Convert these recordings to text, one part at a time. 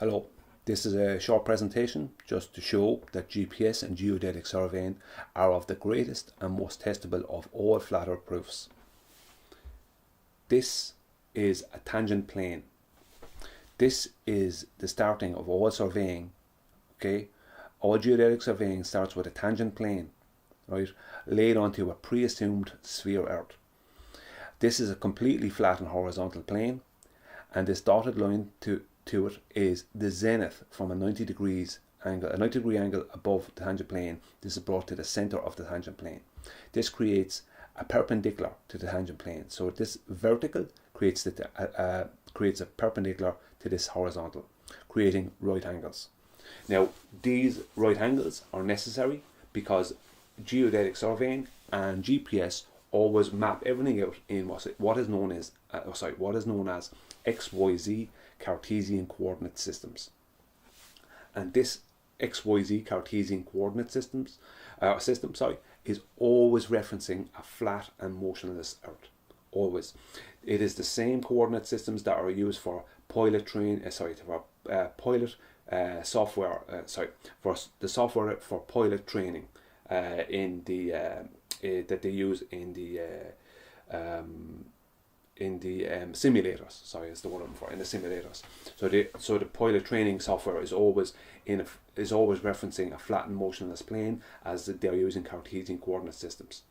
Hello, this is a short presentation just to show that GPS and geodetic surveying are of the greatest and most testable of all flat earth proofs. This is a tangent plane. This is the starting of all surveying. Okay, all geodetic surveying starts with a tangent plane, right, laid onto a pre-assumed sphere Earth. This is a completely flat and horizontal plane, and this dotted line to it is the zenith from a 90 degree angle above the tangent plane. This is brought to the center of the tangent plane. This creates a perpendicular to the tangent plane. So this vertical creates a perpendicular to this horizontal, creating right angles. Now, these right angles are necessary because geodetic surveying and GPS always map everything out in what is known as XYZ Cartesian coordinate systems. And this XYZ Cartesian coordinate system is always referencing a flat and motionless Earth. Always. It is the same coordinate systems that are used for pilot software. For the software for pilot training that they use in the simulators. Sorry, is the word I'm for, in the simulators. So the pilot training software is always referencing a flat and motionless plane, as they're using Cartesian coordinate systems.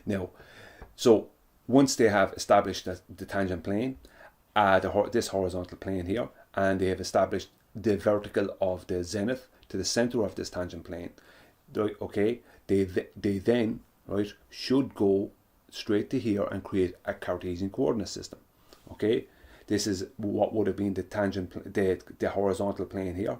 Now, so once they have established the tangent plane, this horizontal plane here, and they have established the vertical of the zenith to the center of this tangent plane, okay, they then, right, should go straight to here and create a Cartesian coordinate system. Okay, this is what would have been the horizontal plane here,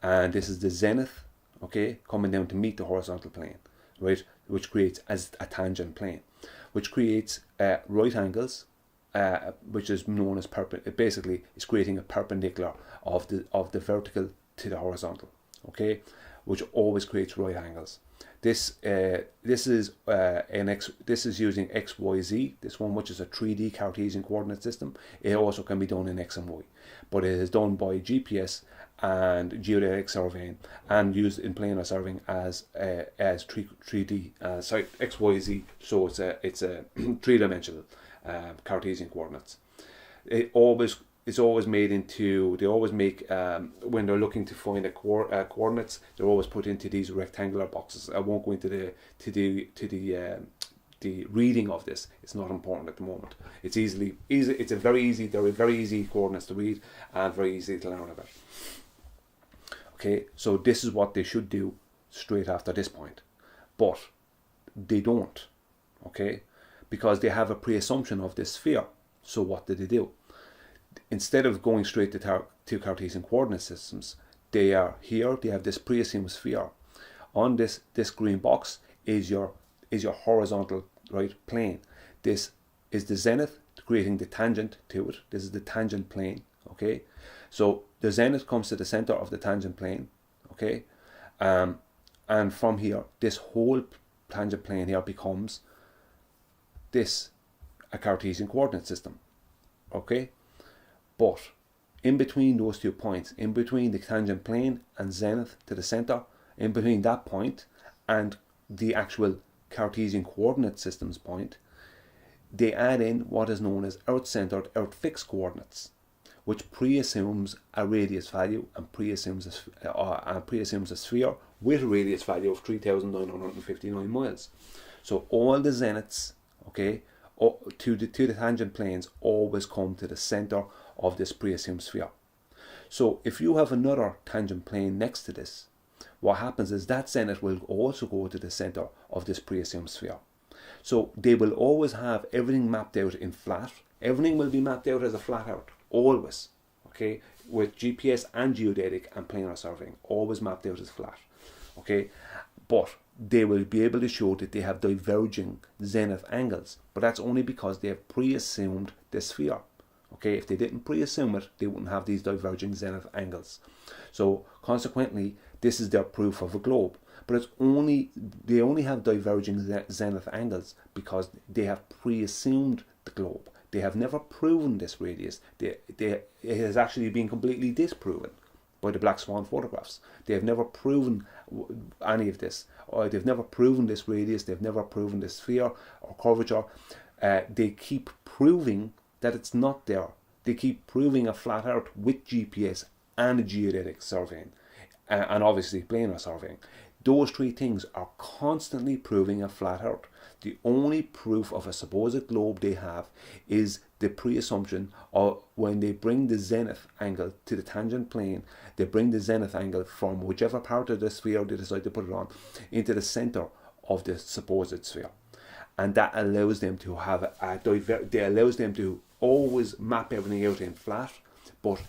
and this is the zenith, okay, coming down to meet the horizontal plane, right, which creates as a tangent plane, which creates right angles, which is known as basically is creating a perpendicular of the vertical to the horizontal, okay, which always creates right angles. This is using XYZ, this one, which is a 3D Cartesian coordinate system. It also can be done in X and Y, but it is done by GPS and geodetic surveying and used in planar surveying as 3D XYZ. So it's a three-dimensional Cartesian coordinates. It's always made into, they always make, when they're looking to find coordinates, they're always put into these rectangular boxes. I won't go into the reading of this. It's not important at the moment. They're very easy coordinates to read and very easy to learn about. Okay, so this is what they should do straight after this point, but they don't, okay, because they have a pre-assumption of this sphere. So what do? Instead of going straight to Cartesian coordinate systems, they are here. They have this pre-assumed sphere. On this green box is your horizontal right plane. This is the zenith, creating the tangent to it. This is the tangent plane. Okay, so the zenith comes to the center of the tangent plane. Okay, and from here, this whole tangent plane here becomes a Cartesian coordinate system. Okay. But in between those 2 points, in between the tangent plane and zenith to the center, in between that point and the actual Cartesian coordinate systems point, they add in what is known as Earth-centered, Earth-fixed coordinates, which pre-assumes a radius value and pre-assumes a sphere with a radius value of 3,959 miles. So all the zeniths, okay, to the tangent planes always come to the center of this pre-assumed sphere. So if you have another tangent plane next to this, what happens is that zenith will also go to the center of this pre-assumed sphere. So they will always have everything mapped out in flat. Everything will be mapped out as a flat Earth, always. Okay, with GPS and geodetic and planar surveying, always mapped out as flat. Okay, but they will be able to show that they have diverging zenith angles, but that's only because they have pre-assumed the sphere. Okay, if they didn't pre-assume it, they wouldn't have these diverging zenith angles. So consequently, this is their proof of a globe. But they only have diverging zenith angles because they have pre-assumed the globe. They have never proven this radius. It has actually been completely disproven by the black swan photographs. They have never proven any of this, or they've never proven this radius. They've never proven this sphere or curvature. They keep proving that it's not there. They keep proving a flat Earth with GPS and a geodetic surveying, and obviously planar surveying. Those three things are constantly proving a flat Earth. The only proof of a supposed globe they have is the pre-assumption of when they bring the zenith angle to the tangent plane, they bring the zenith angle from whichever part of the sphere they decide to put it on into the center of the supposed sphere. And that allows them to have allows them to always map everything out in flat, but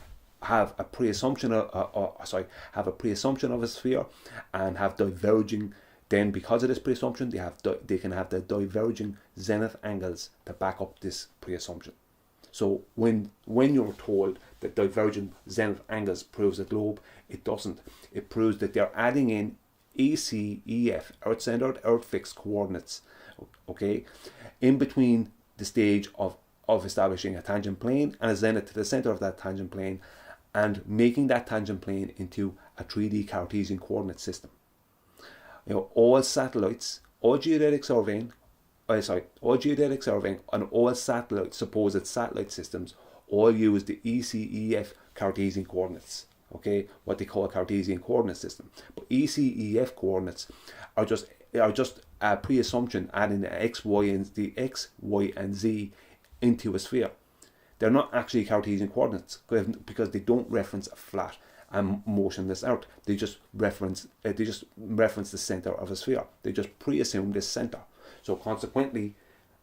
have a pre-assumption have a pre-assumption of a sphere, and have diverging. Then, because of this pre-assumption, they can have the diverging zenith angles to back up this pre-assumption. So when you're told that divergent zenith angles proves a globe, it doesn't. It proves that they're adding in ECEF, Earth-centered, Earth-fixed coordinates, okay, in between the stage of establishing a tangent plane and a zenith to the center of that tangent plane, and making that tangent plane into a 3D Cartesian coordinate system. All satellites, all geodetic surveying, and all supposed satellite systems all use the ECEF Cartesian coordinates. Okay, what they call a Cartesian coordinate system. But ECEF coordinates are just a pre-assumption adding the x, y, and z into a sphere. They're not actually Cartesian coordinates because they don't reference a flat and motionless Earth. They just reference the center of a sphere. They just pre-assume this center. So consequently,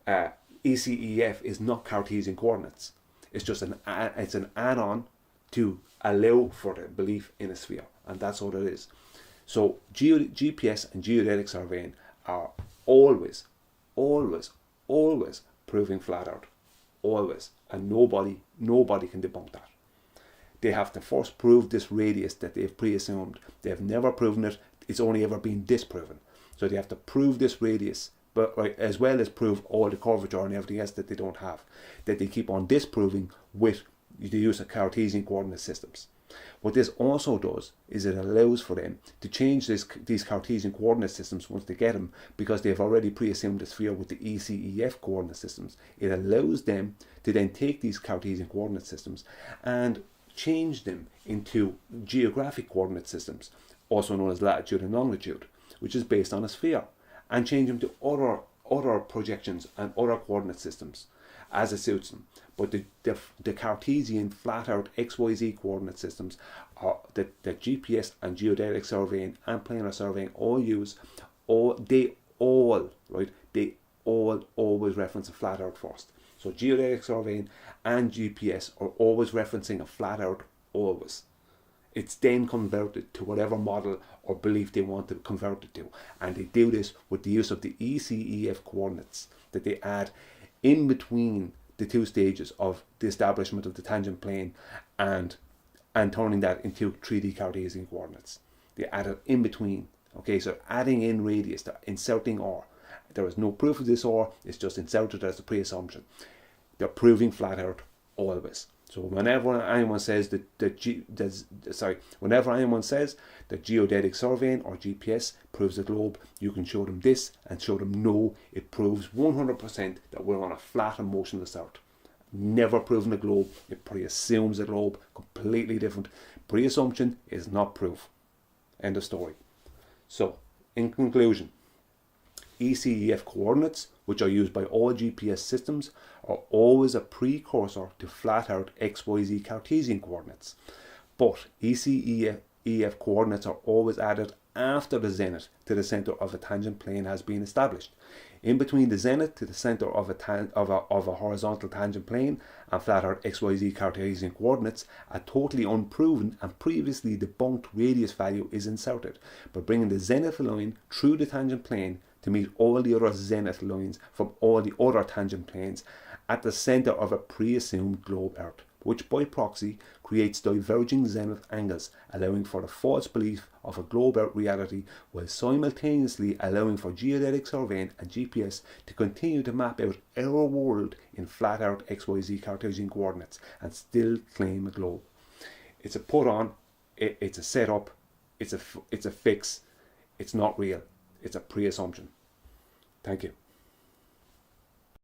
ECEF is not Cartesian coordinates. It's just an add-on to allow for the belief in a sphere, and that's what it is. So GPS and geodetic surveying are always proving flat Earth, always, and nobody can debunk that. They have to first prove this radius that they've pre-assumed. They have never proven it. It's only ever been disproven. So they have to prove this radius, but as well as prove all the curvature and everything else that they don't have, that they keep on disproving with the use of Cartesian coordinate systems. What this also does is it allows for them to change these Cartesian coordinate systems once they get them, because they've already pre-assumed the sphere with the ECEF coordinate systems. It allows them to then take these Cartesian coordinate systems and change them into geographic coordinate systems, also known as latitude and longitude, which is based on a sphere, and change them to other projections and other coordinate systems as it suits them. But the Cartesian flat Earth XYZ coordinate systems are that GPS and geodetic surveying and planar surveying all use. They all always reference a flat Earth first. So geodetic surveying and GPS are always referencing a flat Earth, always. It's then converted to whatever model or belief they want to convert it to. And they do this with the use of the ECEF coordinates that they add in between the two stages of the establishment of the tangent plane and turning that into 3D Cartesian coordinates. They add it in between. Okay, so adding in radius, they're inserting R. There is no proof of this R, it's just inserted as a pre-assumption. They're proving flat Earth always. So whenever anyone says whenever anyone says that geodetic surveying or GPS proves the globe, you can show them this and show them no, it proves 100% that we're on a flat and motionless Earth. Never proven a globe, it pre-assumes a globe, completely different. Pre-assumption is not proof. End of story. So, in conclusion, ECEF coordinates, which are used by all GPS systems, are always a precursor to flat Earth XYZ Cartesian coordinates. But ECEF coordinates are always added after the zenith to the center of a tangent plane has been established. In between the zenith to the center of a horizontal tangent plane and flat Earth XYZ Cartesian coordinates, a totally unproven and previously debunked radius value is inserted by bringing the zenith line through the tangent plane to meet all the other zenith lines from all the other tangent planes at the center of a pre-assumed globe Earth. which by proxy creates diverging zenith angles, allowing for the false belief of a globe out reality, while simultaneously allowing for geodetic surveying and GPS to continue to map out our world in flat out XYZ Cartesian coordinates and still claim a globe. It's a put on, it's a setup, it's a fix, it's not real, it's a pre-assumption. Thank you.